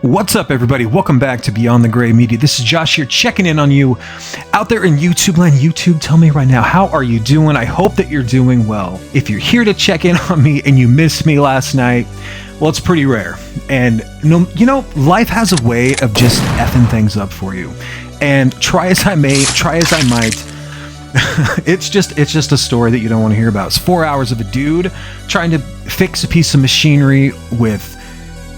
What's up, everybody? Welcome back to Beyond the Gray Media. This is Josh here, checking in on you out there in YouTube land. YouTube, tell me right now, how are you doing? I hope that you're doing well. If you're here to check in on me and you missed me last night, well, it's pretty rare. And life has a way of just effing things up for you. And try as I might, it's just a story that you don't want to hear about. It's 4 hours of a dude trying to fix a piece of machinery with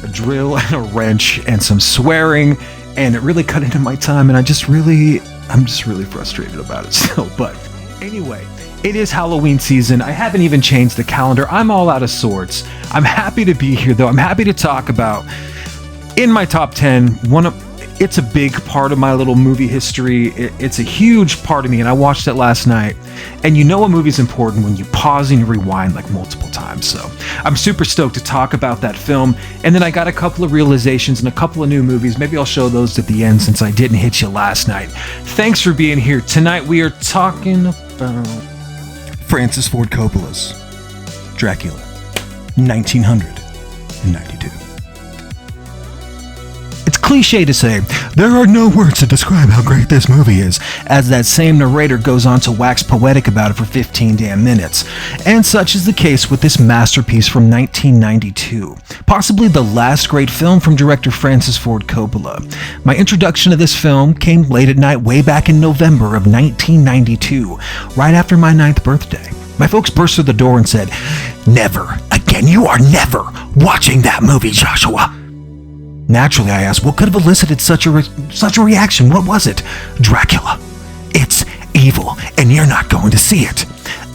a drill and a wrench and some swearing, and it really cut into my time, and I'm just really frustrated about it still. But anyway, it is Halloween season. I haven't even changed the calendar. I'm all out of sorts. I'm happy to be here, though. I'm happy to talk about, in my top 10, it's a big part of my little movie history. It's a huge part of me, and I watched it last night. And you know a movie's important when you pause and you rewind like multiple times. So I'm super stoked to talk about that film. And then I got a couple of realizations and a couple of new movies. Maybe I'll show those at the end since I didn't hit you last night. Thanks for being here. Tonight we are talking about Francis Ford Coppola's Dracula, 1992. It's cliche to say, there are no words to describe how great this movie is, as that same narrator goes on to wax poetic about it for 15 damn minutes. And such is the case with this masterpiece from 1992, possibly the last great film from director Francis Ford Coppola. My introduction to this film came late at night way back in November of 1992, right after my 9th birthday. My folks burst through the door and said, "Never again, you are never watching that movie, Joshua." Naturally, I asked, what could have elicited such a reaction? What was it? Dracula. It's evil, and you're not going to see it.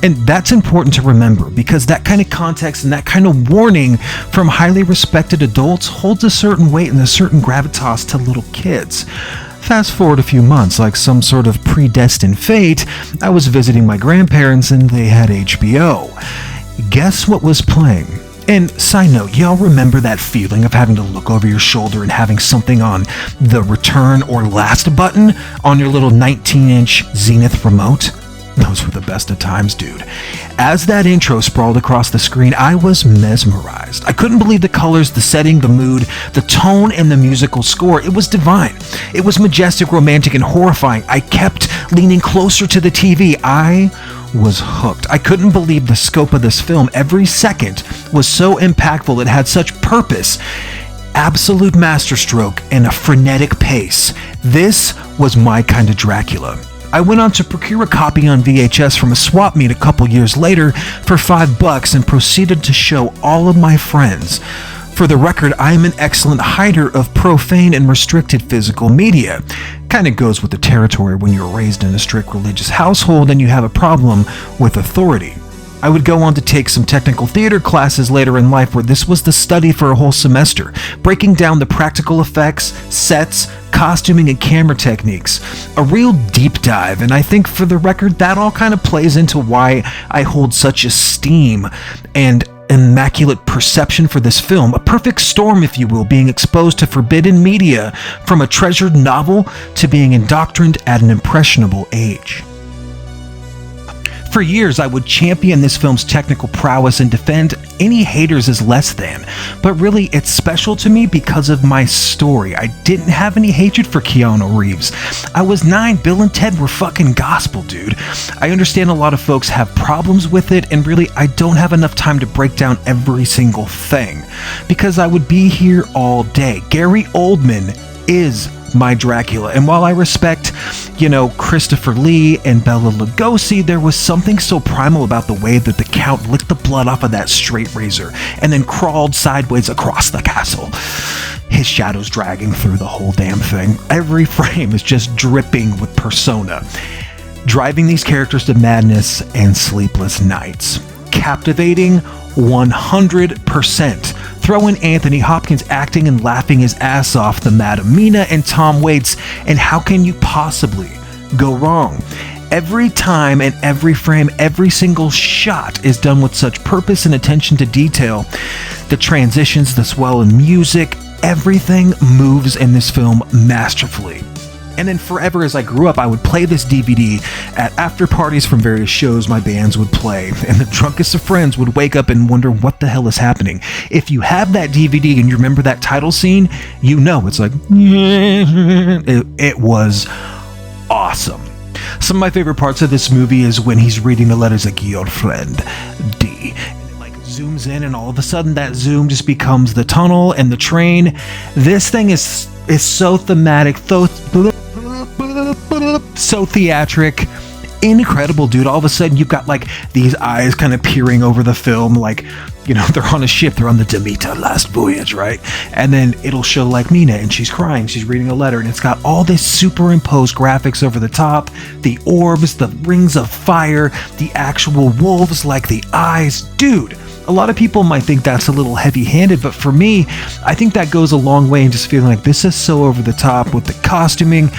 And that's important to remember, because that kind of context and that kind of warning from highly respected adults holds a certain weight and a certain gravitas to little kids. Fast forward a few months, like some sort of predestined fate, I was visiting my grandparents and they had HBO. Guess what was playing? And side note, y'all remember that feeling of having to look over your shoulder and having something on the return or last button on your little 19-inch Zenith remote? Those were the best of times, dude. As that intro sprawled across the screen, I was mesmerized. I couldn't believe the colors, the setting, the mood, the tone, and the musical score. It was divine. It was majestic, romantic, and horrifying. I kept leaning closer to the TV. I was hooked. I couldn't believe the scope of this film. Every second was so impactful. It had such purpose, absolute masterstroke, and a frenetic pace. This was my kind of Dracula. I went on to procure a copy on VHS from a swap meet a couple years later for $5 and proceeded to show all of my friends. For the record, I am an excellent hider of profane and restricted physical media. Kinda goes with the territory when you're raised in a strict religious household and you have a problem with authority. I would go on to take some technical theater classes later in life where this was the study for a whole semester, breaking down the practical effects, sets, costuming, and camera techniques. A real deep dive, and I think for the record that all kind of plays into why I hold such esteem and immaculate perception for this film, a perfect storm, if you will, being exposed to forbidden media from a treasured novel to being indoctrined at an impressionable age. For years, I would champion this film's technical prowess and defend any haters as less than, but really, it's special to me because of my story. I didn't have any hatred for Keanu Reeves. I was 9, Bill and Ted were fucking gospel, dude. I understand a lot of folks have problems with it, and really, I don't have enough time to break down every single thing, because I would be here all day. Gary Oldman is my Dracula, and while I respect, Christopher Lee and Bela Lugosi, there was something so primal about the way that the Count licked the blood off of that straight razor and then crawled sideways across the castle. His shadow's dragging through the whole damn thing. Every frame is just dripping with persona, driving these characters to madness and sleepless nights. Captivating 100%. Throw in Anthony Hopkins acting and laughing his ass off, the Madam Mina and Tom Waits, and how can you possibly go wrong? Every time and every frame, every single shot is done with such purpose and attention to detail. The transitions, the swell in music, everything moves in this film masterfully. And then forever as I grew up, I would play this DVD at after parties from various shows my bands would play, and the drunkest of friends would wake up and wonder what the hell is happening. If you have that DVD and you remember that title scene, you know it's like, it was awesome. Some of my favorite parts of this movie is when he's reading the letters like, your friend, D. And it like zooms in, and all of a sudden that zoom just becomes the tunnel and the train. This thing is so thematic, so theatric, incredible, dude. All of a sudden you've got like these eyes kind of peering over the film, like, you know, they're on a ship, they're on the Demeter last voyage, right? And then it'll show like Mina, and she's crying, she's reading a letter, and it's got all this superimposed graphics over the top, the orbs, the rings of fire, the actual wolves, like the eyes. Dude, a lot of people might think that's a little heavy-handed, but for me, I think that goes a long way in just feeling like this is so over the top with the costuming.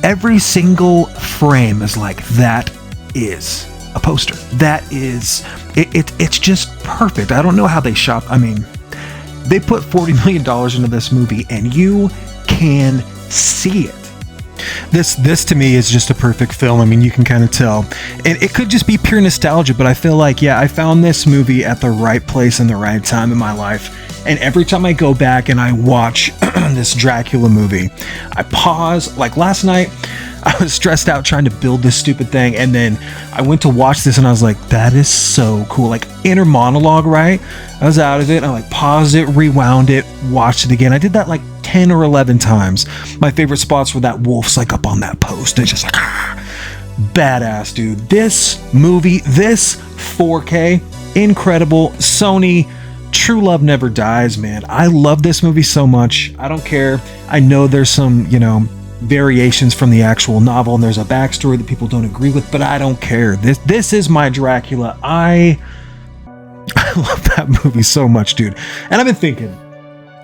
Every single frame is like, that is a poster. That is, it's just perfect. I don't know how they shot. I mean, they put $40 million into this movie, and you can see it. This to me is just a perfect film. I mean, you can kind of tell, and it could just be pure nostalgia, but I feel like, yeah, I found this movie at the right place and the right time in my life. And every time I go back and I watch this Dracula movie, I pause. Like last night, I was stressed out trying to build this stupid thing, and then I went to watch this and I was like, that is so cool. Like inner monologue, right? I was out of it, and I like paused it, rewound it, watched it again. I did that like 10 or 11 times. My favorite spots were that wolf's like up on that post. It's just like, badass, dude. This movie, this 4K, incredible. Sony, true love never dies, man. I love this movie so much. I don't care. I know there's some, you know, variations from the actual novel, and there's a backstory that people don't agree with, but I don't care. This is my Dracula. I love that movie so much, dude. And I've been thinking,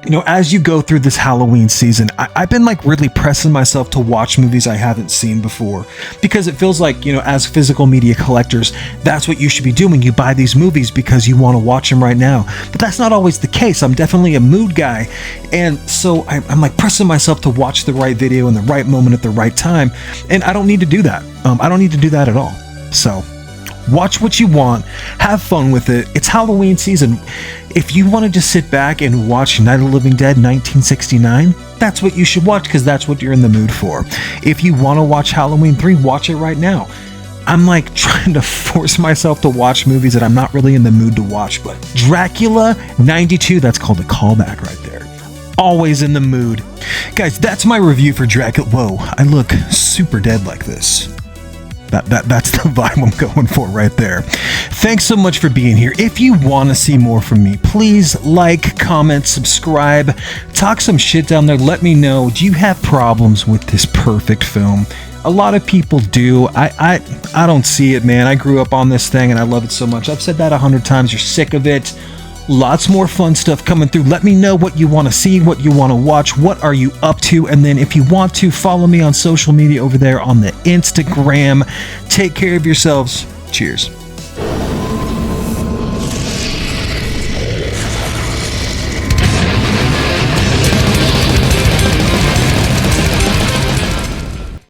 you know, as you go through this Halloween season, I've been like really pressing myself to watch movies I haven't seen before, because it feels like, you know, as physical media collectors, that's what you should be doing. You buy these movies because you want to watch them right now, but that's not always the case. I'm definitely a mood guy, and so I'm like pressing myself to watch the right video in the right moment at the right time, and I don't need to do that. I don't need to do that at all. So watch what you want, have fun with it. It's Halloween season. If you want to just sit back and watch Night of the Living Dead 1969, that's what you should watch, because that's what you're in the mood for. If you want to watch Halloween 3, watch it right now. I'm like trying to force myself to watch movies that I'm not really in the mood to watch, but Dracula 92, that's called a callback right there. Always in the mood. Guys, that's my review for Dracula. Whoa, I look super dead like this. That's the vibe I'm going for right there. Thanks so much for being here. If you want to see more from me, please like, comment, subscribe, talk some shit down there. Let me know, do you have problems with this perfect film? A lot of people do. I don't see it, man. I grew up on this thing and I love it so much. I've said that 100 times. You're sick of it. Lots more fun stuff coming through. Let me know what you want to see, what you want to watch, what are you up to, and then if you want to, follow me on social media over there on the Instagram. Take care of yourselves. Cheers.